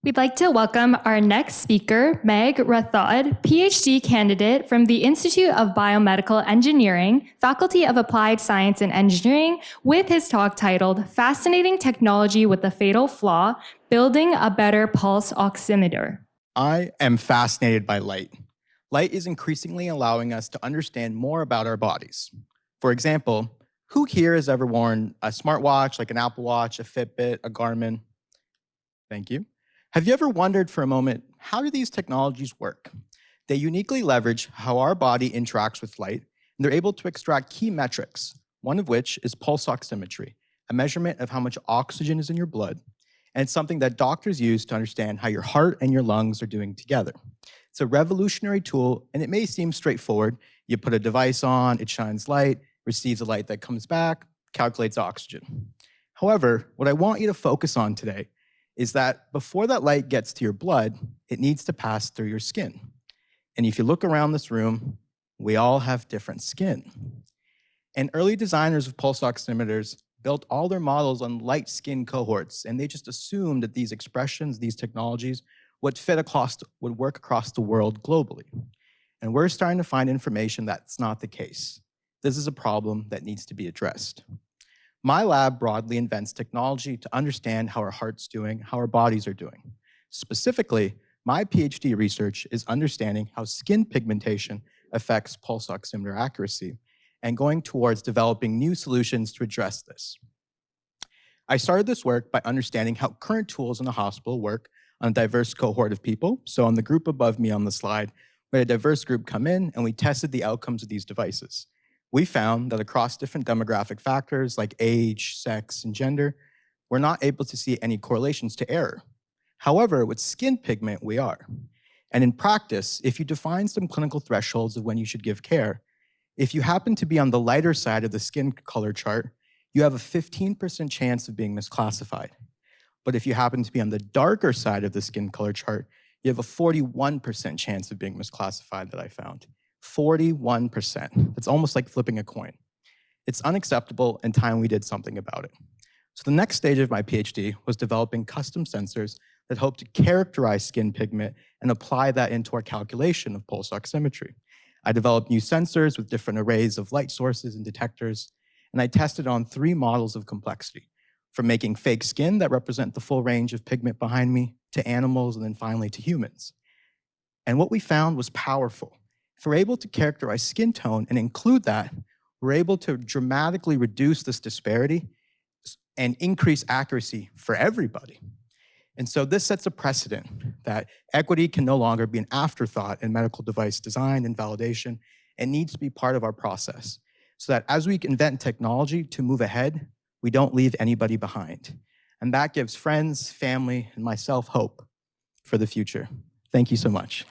We'd like to welcome our next speaker, Megh Rathod, PhD candidate from the Institute of Biomedical Engineering, Faculty of Applied Science and Engineering, with his talk titled Fascinating Technology with the Fatal Flaw, Building a Better Pulse Oximeter. I am fascinated by light. Light is increasingly allowing us to understand more about our bodies. For example, who here has ever worn a smartwatch like an Apple Watch, a Fitbit, a Garmin? Thank you. Have you ever wondered for a moment, how do these technologies work? They uniquely leverage how our body interacts with light, and they're able to extract key metrics, one of which is pulse oximetry, a measurement of how much oxygen is in your blood, and it's something that doctors use to understand how your heart and your lungs are doing together. It's a revolutionary tool, and it may seem straightforward. You put a device on, it shines light, receives a light that comes back, calculates oxygen. However, what I want you to focus on today is that before that light gets to your blood, it needs to pass through your skin. And if you look around this room, we all have different skin. And early designers of pulse oximeters built all their models on light skin cohorts, and they just assumed that these expressions, these technologies, would work across the world globally. And we're starting to find information that's not the case. This is a problem that needs to be addressed. My lab broadly invents technology to understand how our heart's doing, how our bodies are doing. Specifically, my PhD research is understanding how skin pigmentation affects pulse oximeter accuracy and going towards developing new solutions to address this. I started this work by understanding how current tools in the hospital work on a diverse cohort of people. So on the group above me on the slide, we had a diverse group come in and we tested the outcomes of these devices. We found that across different demographic factors like age, sex, and gender, we're not able to see any correlations to error. However, with skin pigment, we are. And in practice, if you define some clinical thresholds of when you should give care, if you happen to be on the lighter side of the skin color chart, you have a 15% chance of being misclassified. But if you happen to be on the darker side of the skin color chart, you have a 41% chance of being misclassified that I found. 41%. It's almost like flipping a coin. It's unacceptable, and time we did something about it. So the next stage of my PhD was developing custom sensors that hope to characterize skin pigment and apply that into our calculation of pulse oximetry. I developed new sensors with different arrays of light sources and detectors, and I tested on 3 models of complexity, from making fake skin that represent the full range of pigment behind me, to animals, and then finally to humans. And what we found was powerful. If we're able to characterize skin tone and include that, we're able to dramatically reduce this disparity and increase accuracy for everybody. And so this sets a precedent that equity can no longer be an afterthought in medical device design and validation, and needs to be part of our process, so that as we invent technology to move ahead, we don't leave anybody behind. And that gives friends, family, and myself hope for the future. Thank you so much.